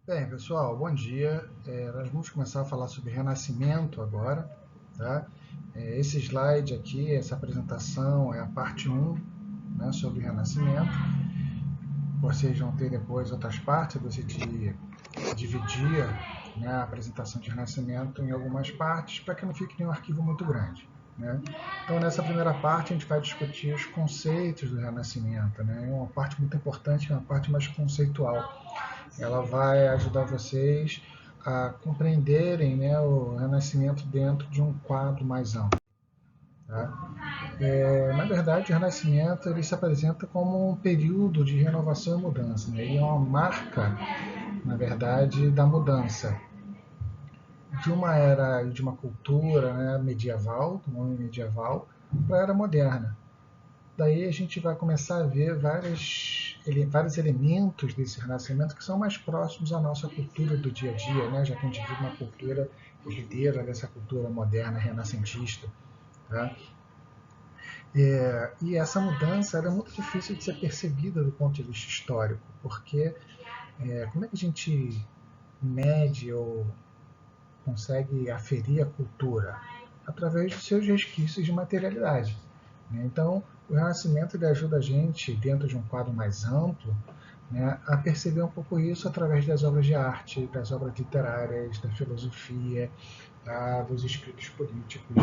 Bem, pessoal, bom dia. Nós vamos começar a falar sobre Renascimento agora, tá? Esse slide aqui, essa apresentação é a parte um, né, sobre Renascimento. Vocês vão ter depois outras partes, eu decidi dividir, né, a apresentação de Renascimento em algumas partes para que não fique nenhum arquivo muito grande, né? Então, nessa primeira parte, a gente vai discutir os conceitos do Renascimento, né? É uma parte muito importante, é uma parte mais conceitual. Ela vai ajudar vocês a compreenderem, né, o Renascimento dentro de um quadro mais amplo. Tá? Na verdade, o Renascimento ele se apresenta como um período de renovação e mudança. Né? Ele é uma marca, na verdade, da mudança de uma era e de uma cultura, né, medieval, do homem medieval, para a era moderna. Daí a gente vai começar a ver vários elementos desse renascimento que são mais próximos à nossa cultura do dia a dia, né? Já que a gente vive uma cultura herdeira dessa cultura moderna renascentista. Tá? E essa mudança é muito difícil de ser percebida do ponto de vista histórico, porque como é que a gente mede ou consegue aferir a cultura? Através dos seus resquícios de materialidade. Né? Então, o Renascimento ele ajuda a gente, dentro de um quadro mais amplo, né, a perceber um pouco isso através das obras de arte, das obras literárias, da filosofia, dos escritos políticos.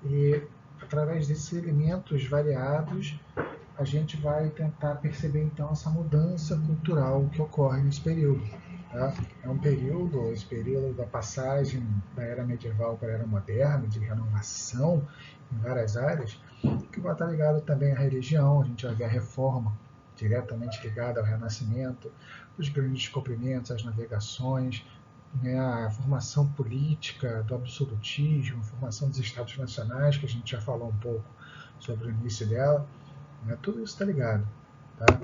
E, através desses elementos variados, a gente vai tentar perceber então essa mudança cultural que ocorre nesse período. Tá? É um período, esse período da passagem da era medieval para a era moderna, de renovação em várias áreas, que vai estar ligado também à religião. A gente vai ver a reforma diretamente ligada ao renascimento, os grandes descobrimentos, as navegações, né, a formação política do absolutismo, a formação dos estados nacionais, que a gente já falou um pouco sobre o início dela, né, tudo isso está ligado. Tá?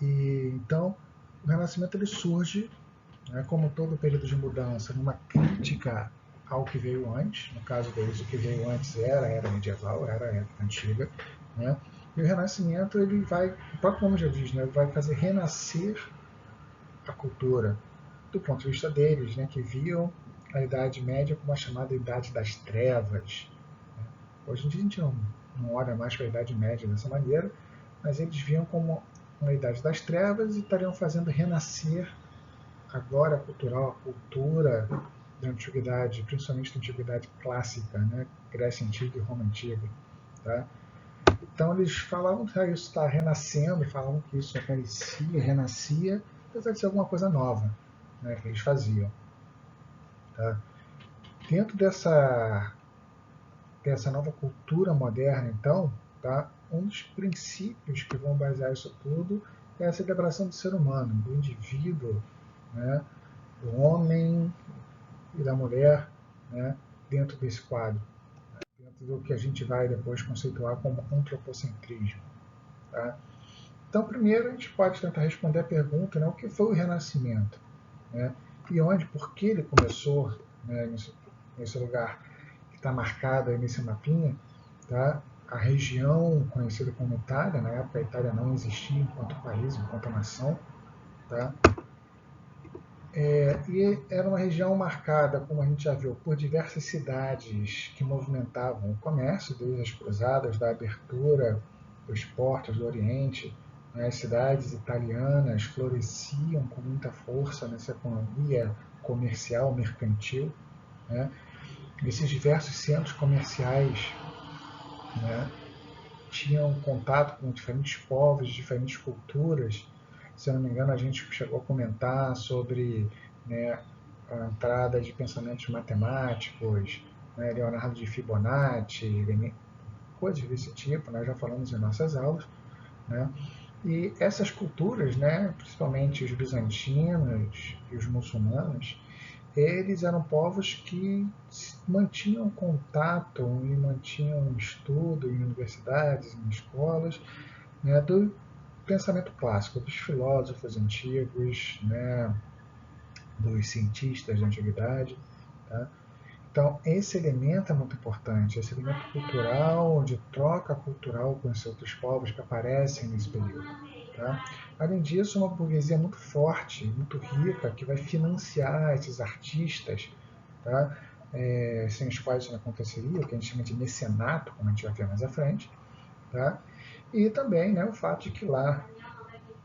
E então o Renascimento ele surge, né, como todo período de mudança, numa crítica ao que veio antes. No caso deles, o que veio antes era a era medieval, era a época antiga. Né? E o Renascimento ele vai, o próprio nome já diz, né, ele vai fazer renascer a cultura do ponto de vista deles, né, que viam a Idade Média como a chamada Idade das Trevas. Né? Hoje em dia a gente não olha mais para a Idade Média dessa maneira, mas eles viam como uma Idade das Trevas e estariam fazendo renascer a glória cultural, a cultura da antiguidade, principalmente da antiguidade clássica, né? Grécia Antiga e Roma Antiga. Tá? Então eles falavam que isso está renascendo, falavam que isso aparecia, renascia, apesar de ser alguma coisa nova, né, que eles faziam. Tá? Dentro dessa nova cultura moderna, então, tá, um dos princípios que vão basear isso tudo é a celebração do ser humano, do indivíduo, né, do homem e da mulher, né, dentro desse quadro, dentro do que a gente vai depois conceituar como antropocentrismo. Tá? Então, primeiro a gente pode tentar responder a pergunta, né, o que foi o Renascimento? Né? E onde, por que ele começou, né, nesse lugar que está marcado aí nesse mapinha, tá? A região conhecida como Itália, na época a Itália não existia enquanto país, enquanto nação, tá? E era uma região marcada, como a gente já viu, por diversas cidades que movimentavam o comércio, desde as cruzadas, da abertura dos portos do Oriente. Né? As cidades italianas floresciam com muita força nessa economia comercial, mercantil. Né? Esses diversos centros comerciais, né, tinham contato com diferentes povos, diferentes culturas. Se eu não me engano, a gente chegou a comentar sobre, né, a entrada de pensamentos matemáticos, né, Leonardo de Fibonacci, coisas desse tipo, nós já falamos em nossas aulas. Né? E essas culturas, né, principalmente os bizantinos e os muçulmanos, eles eram povos que mantinham contato e mantinham estudo em universidades, em escolas, né, do pensamento clássico, dos filósofos antigos, né, dos cientistas da antiguidade. Tá? Então, esse elemento é muito importante, esse elemento cultural, de troca cultural com esses outros povos que aparecem nesse período. Tá? Além disso, uma burguesia muito forte, muito rica, que vai financiar esses artistas, tá? Sem os quais isso não aconteceria, o que a gente chama de mecenato, como a gente vai ver mais à frente. Tá? E também, né, o fato de que lá,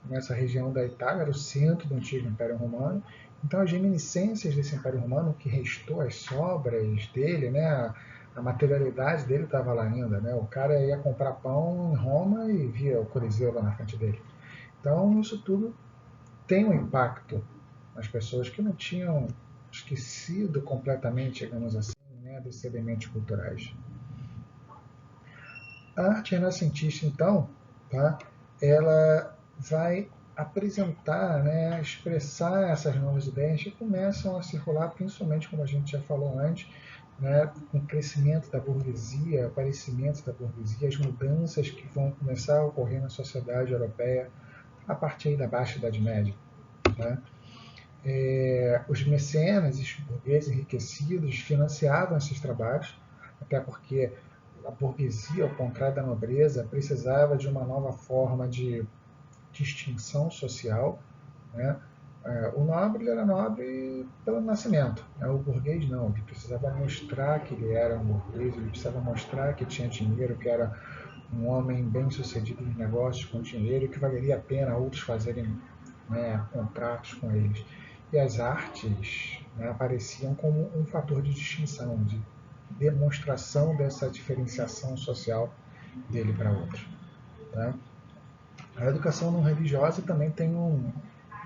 nessa região da Itália, era o centro do antigo Império Romano. Então, as reminiscências desse Império Romano, o que restou, as sobras dele, né, a materialidade dele estava lá ainda. Né? O cara ia comprar pão em Roma e via o Coliseu lá na frente dele. Então, isso tudo tem um impacto nas pessoas que não tinham esquecido completamente, digamos assim, né, desses elementos culturais. A arte renascentista, então, tá, ela vai apresentar, né, expressar essas novas ideias que começam a circular, principalmente, como a gente já falou antes, né, com o crescimento da burguesia, o aparecimento da burguesia, as mudanças que vão começar a ocorrer na sociedade europeia a partir da Baixa Idade Média. Tá? Os mecenas, os burgueses enriquecidos, financiavam esses trabalhos, até porque a burguesia, ao contrário da nobreza, precisava de uma nova forma de distinção social. Né? O nobre era nobre pelo nascimento, né? O burguês não, ele precisava mostrar que ele era um burguês, ele precisava mostrar que tinha dinheiro, que era um homem bem sucedido nos negócios com dinheiro, que valeria a pena outros fazerem, né, contratos com eles. E as artes, né, apareciam como um fator de distinção, de demonstração dessa diferenciação social dele para outros. Tá? A educação não religiosa também tem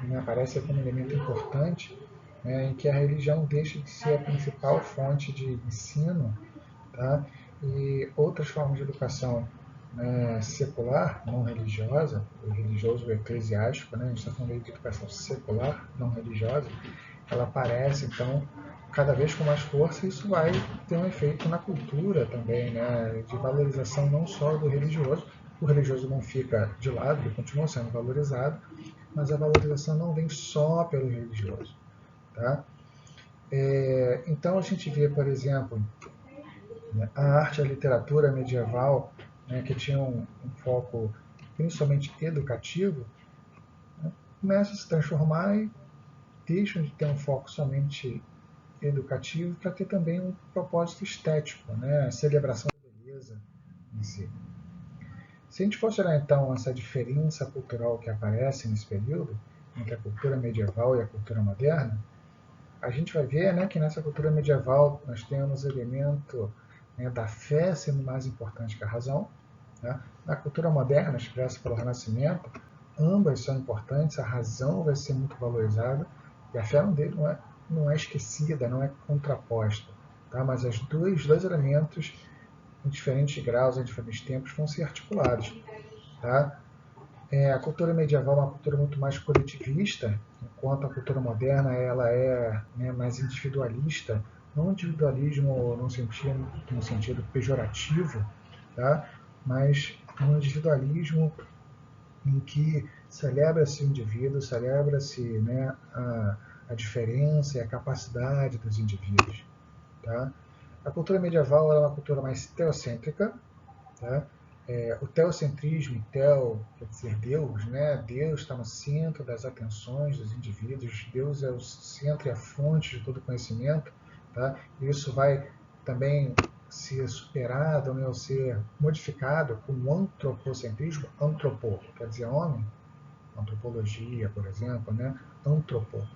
né, aparece como um elemento importante, né, em que a religião deixa de ser a principal fonte de ensino, tá? E outras formas de educação, né, secular, não religiosa, o religioso, o eclesiástico, né, a gente está falando de educação secular, não religiosa, ela aparece, então, cada vez com mais força, e isso vai ter um efeito na cultura também, né, de valorização não só do religioso. O religioso não fica de lado, ele continua sendo valorizado, mas a valorização não vem só pelo religioso. Tá? Então, a gente vê, por exemplo, né, a arte e a literatura medieval, né, que tinham um foco principalmente educativo, né, começam a se transformar e deixam de ter um foco somente educativo para ter também um propósito estético, né, a celebração da beleza em si. Se a gente fosse olhar então essa diferença cultural que aparece nesse período, entre a cultura medieval e a cultura moderna, a gente vai ver, né, que nessa cultura medieval nós temos o elemento, né, da fé sendo mais importante que a razão. Né? Na cultura moderna, expressa pelo Renascimento, ambas são importantes, a razão vai ser muito valorizada e a fé não é esquecida, não é contraposta. Tá? Mas os dois elementos, em diferentes graus, em diferentes tempos, vão ser articulados. Tá? A cultura medieval é uma cultura muito mais coletivista, enquanto a cultura moderna ela é, né, mais individualista, não individualismo no sentido pejorativo, tá? Mas um individualismo em que celebra-se o indivíduo, celebra-se, né, a diferença e a capacidade dos indivíduos. Tá? A cultura medieval é uma cultura mais teocêntrica. Tá? O teocentrismo, teo quer dizer Deus, né? Deus está no centro das atenções dos indivíduos, Deus é o centro e a fonte de todo conhecimento. Tá? Isso vai também ser superado, né, ou ser modificado com o antropocentrismo, antropo, quer dizer homem, antropologia, por exemplo, né? Antropo,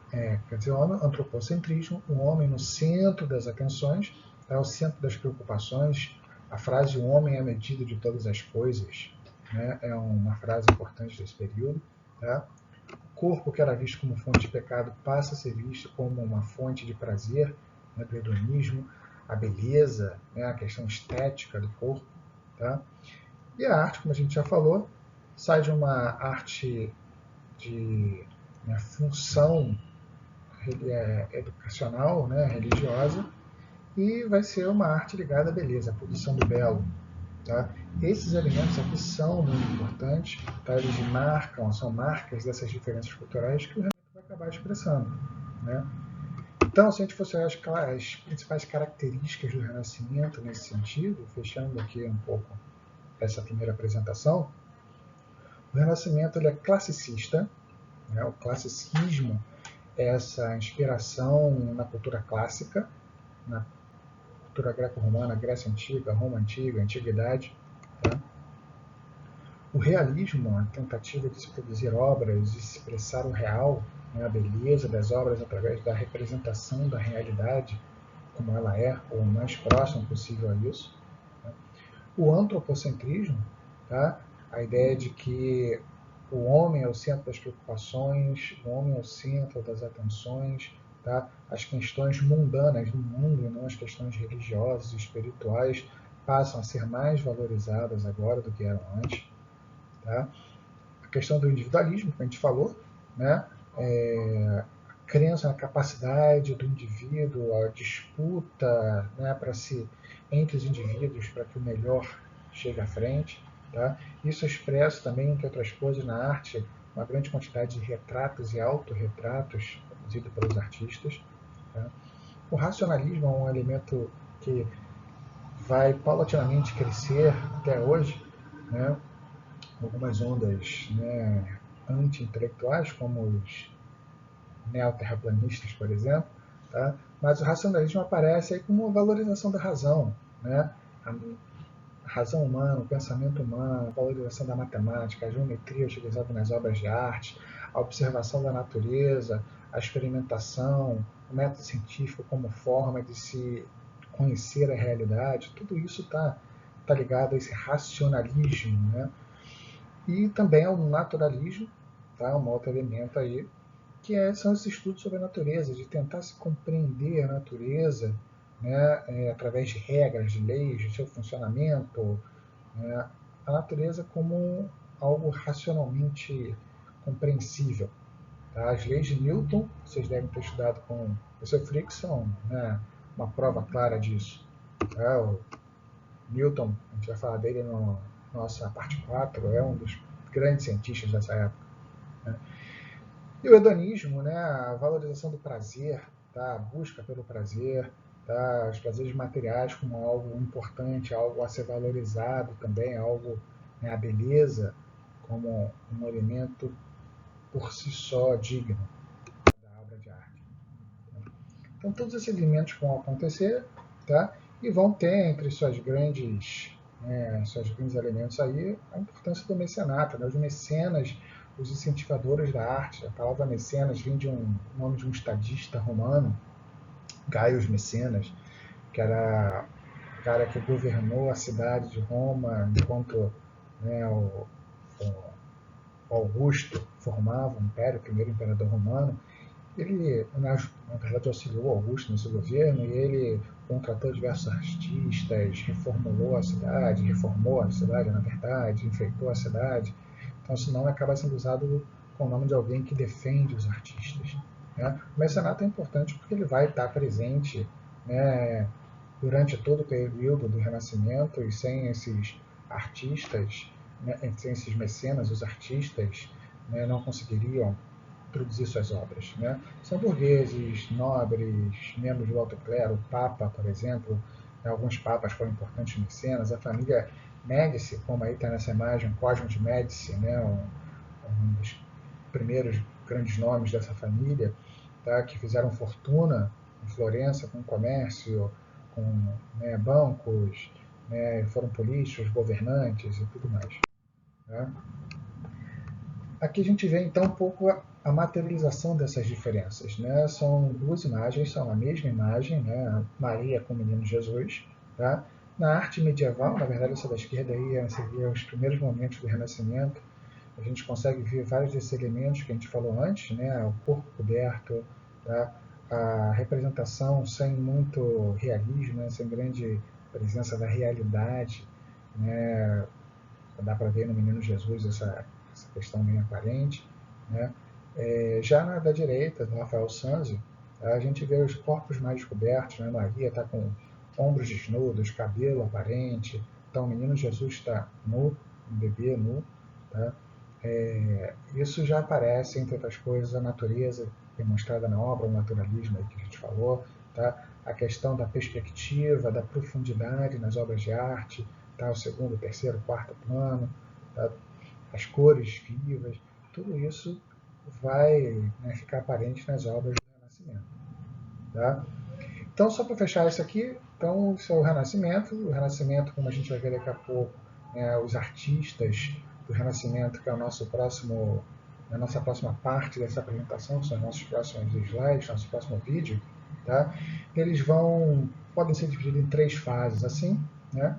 quer dizer homem, antropocentrismo, o homem no centro das atenções, tá? O centro das preocupações. A frase "o homem é a medida de todas as coisas", né, é uma frase importante desse período. Tá? O corpo, que era visto como fonte de pecado, passa a ser visto como uma fonte de prazer, né, do hedonismo, a beleza, né, a questão estética do corpo. Tá? E a arte, como a gente já falou, sai de uma arte de, né, função educacional, né, religiosa, e vai ser uma arte ligada à beleza, à produção do belo. Tá? Esses elementos aqui são muito importantes, tá? Eles marcam, são marcas dessas diferenças culturais que o Renato vai acabar expressando. Né? Então, se a gente fosse olhar as principais características do Renascimento nesse sentido, fechando aqui um pouco essa primeira apresentação, O Renascimento ele é classicista, né? O classicismo é essa inspiração na cultura clássica, na cultura greco-romana, Grécia Antiga, Roma Antiga, Antiguidade. Tá? O realismo, a tentativa de se produzir obras e se expressar o real, né, a beleza das obras através da representação da realidade, como ela é, ou o mais próximo possível a isso. Tá? O antropocentrismo, tá? A ideia de que o homem é o centro das preocupações, o homem é o centro das atenções, tá? As questões mundanas do mundo e não as questões religiosas e espirituais passam a ser mais valorizadas agora do que eram antes. Tá? A questão do individualismo, que a gente falou, né? A crença na capacidade do indivíduo, a disputa, né, entre os indivíduos para que o melhor chegue à frente. Tá? Isso é expresso também, entre outras coisas, na arte, uma grande quantidade de retratos e autorretratos produzidos pelos artistas. Tá? O racionalismo é um elemento que vai paulatinamente crescer até hoje, né? Algumas ondas, né, anti-intelectuais, como os neoterraplanistas, por exemplo, tá? Mas o racionalismo aparece aí como uma valorização da razão, né? A razão humana, o pensamento humano, a valorização da matemática, a geometria utilizada nas obras de arte, a observação da natureza, a experimentação, o método científico como forma de se conhecer a realidade, tudo isso tá ligado a esse racionalismo, né? E também ao naturalismo, tá? Um outro elemento aí, são esses estudos sobre a natureza, de tentar se compreender a natureza, né, através de regras, de leis, de seu funcionamento, né, a natureza como algo racionalmente compreensível. Tá? As leis de Newton, vocês devem ter estudado com o seu Frick, são, né, uma prova clara disso. Tá? O Newton, a gente vai falar dele na nossa parte 4, é um dos grandes cientistas dessa época. Né? E o hedonismo, né, a valorização do prazer, tá, a busca pelo prazer, tá, os prazeres materiais como algo importante, algo a ser valorizado também, algo, né, a beleza como um elemento por si só digno da obra de arte. Então todos esses elementos vão acontecer, tá, e vão ter entre seus grandes elementos aí a importância do mecenato, né, os mecenas, os incentivadores da arte. A palavra mecenas vem de um nome de um estadista romano, Gaius Mecenas, que era o cara que governou a cidade de Roma enquanto, né, o Augusto formava o Império, o primeiro imperador romano. Ele, na verdade, auxiliou Augusto nesse governo e ele contratou diversos artistas, reformou a cidade, na verdade, enfeitou a cidade. Então, esse nome acaba sendo usado com o nome de alguém que defende os artistas. Né? O mecenato é importante porque ele vai estar presente, né, durante todo o período do Renascimento, e sem esses artistas, né, sem esses mecenas, os artistas, né, não conseguiriam produzir suas obras. Né? São burgueses, nobres, membros do alto clero, o Papa, por exemplo, né? Alguns papas foram importantes mecenas, a família Médici, como aí está nessa imagem, Cosmo de Médici, né? Um dos primeiros grandes nomes dessa família, tá? Que fizeram fortuna em Florença com comércio, com, né, bancos, né? Foram políticos, governantes e tudo mais. Né? Aqui a gente vê então um pouco a materialização dessas diferenças. Né? São duas imagens, são a mesma imagem, né? Maria com o menino Jesus. Tá? Na arte medieval, na verdade essa da esquerda aí seria os primeiros momentos do Renascimento, a gente consegue ver vários desses elementos que a gente falou antes, né? O corpo coberto, tá? A representação sem muito realismo, né? Sem grande presença da realidade. Né? Dá para ver no menino Jesus essa questão bem aparente. Né? Já na da direita, do Rafael Sanzio, a gente vê os corpos mais descobertos. Né? Maria está com ombros desnudos, cabelo aparente. Então, o menino Jesus está nu, um bebê nu. Tá? Isso já aparece, entre outras coisas, a natureza demonstrada na obra, o naturalismo aí que a gente falou. Tá? A questão da perspectiva, da profundidade nas obras de arte, tá? O segundo, terceiro, quarto plano. Tá? as cores vivas, tudo isso vai, né, ficar aparente nas obras do Renascimento. Tá? Então, só para fechar isso aqui, então, isso é o Renascimento, como a gente vai ver daqui a pouco, né, os artistas do Renascimento, que é o nosso próximo, a nossa próxima parte dessa apresentação, são os nossos próximos slides, nosso próximo vídeo, tá? Eles podem ser divididos em 3 fases, assim, né?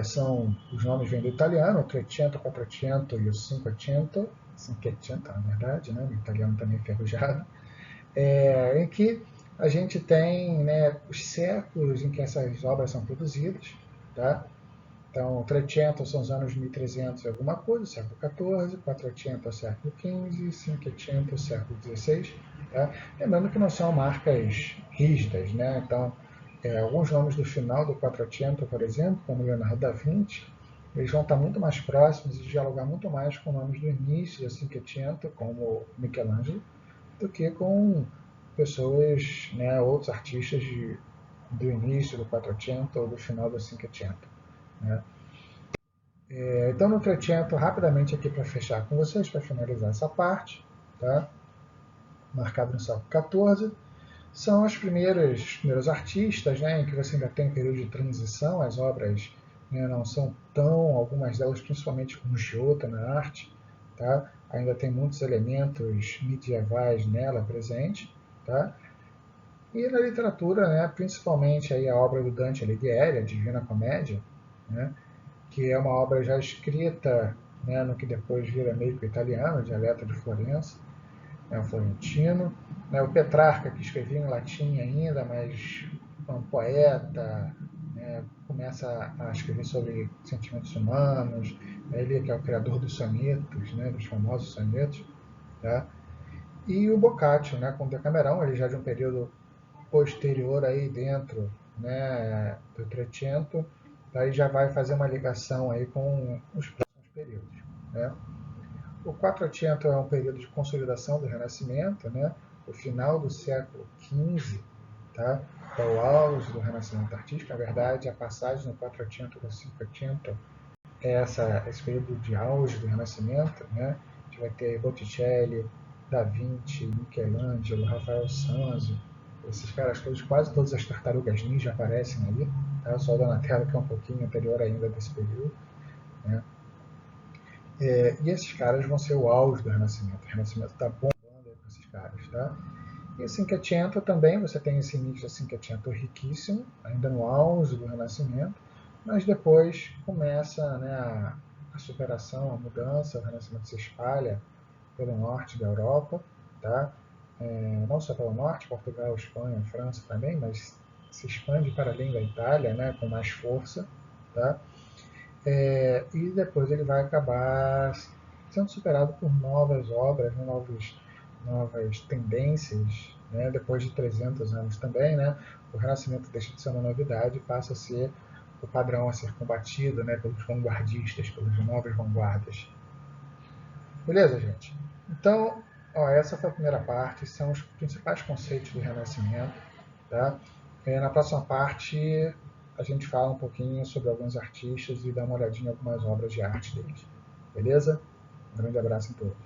São, os nomes vêm do italiano, o Trecento, Quattrocento e o Cinquecento, Cinquecento, na verdade, né? O italiano também é enferrujado, em que a gente tem, né, os séculos em que essas obras são produzidas, tá? Então, 300 são os anos 1300 e alguma coisa, século XIV, 400 é o século XV, 500 é o século XVI. Tá? Lembrando que não são marcas rígidas, né? Então, alguns nomes do final do 400, por exemplo, como Leonardo da Vinci, eles vão estar muito mais próximos e dialogar muito mais com nomes do início da 500, como Michelangelo, do que com pessoas, né, outros artistas do início do 400 ou do final do 500. Né? Então, no 300, rapidamente aqui para fechar com vocês, para finalizar essa parte, tá? Marcado no século XIV, são os primeiros artistas, né, em que você ainda tem um período de transição, as obras, né, não são tão, algumas delas principalmente com Giotto na arte, tá? Ainda tem muitos elementos medievais nela presente, tá? E na literatura, né, principalmente aí a obra do Dante Alighieri, a Divina Comédia, né, que é uma obra já escrita, né, no que depois vira meio que italiano, dialeto de Florença, é um florentino. Né, o Petrarca, que escrevia em latim ainda, mas é um poeta, né, começa a escrever sobre sentimentos humanos, ele que é o criador dos sonetos, né, dos famosos sonetos. Tá? E o Boccaccio, né, com o Decamerão, ele já de um período posterior aí dentro, né, do Trecento, daí já vai fazer uma ligação aí com os próximos períodos. Né? O Quattrocento é um período de consolidação do Renascimento, né? O final do século XV, tá? É o auge do Renascimento artístico. Na verdade, a passagem do Quattrocento para o Cinquecento é esse período de auge do Renascimento. Né? A gente vai ter Botticelli, Da Vinci, Michelangelo, Rafael Sanzio, esses caras todos, quase todas as tartarugas ninja aparecem ali. Tá? Só o Donatello, que é um pouquinho anterior ainda desse período. Né? E esses caras vão ser o auge do Renascimento. O Renascimento está bombando aí com esses caras. Tá? E o Cinquecento também, você tem esse início do Cinquecento riquíssimo, ainda no auge do Renascimento, mas depois começa, né, a superação, a mudança, o Renascimento se espalha pelo norte da Europa, tá? Não só pelo norte, Portugal, Espanha, França também, mas se expande para além da Itália, né, com mais força, tá? E depois ele vai acabar sendo superado por novas obras, né, novas tendências, né, depois de 300 anos também, né, o Renascimento deixa de ser uma novidade e passa a ser o padrão a ser combatido, né, pelos vanguardistas, pelas novas vanguardas. Beleza, gente? Então, essa foi a primeira parte, são os principais conceitos do Renascimento. Tá? Na próxima parte, a gente fala um pouquinho sobre alguns artistas e dá uma olhadinha em algumas obras de arte deles. Beleza? Um grande abraço em todos.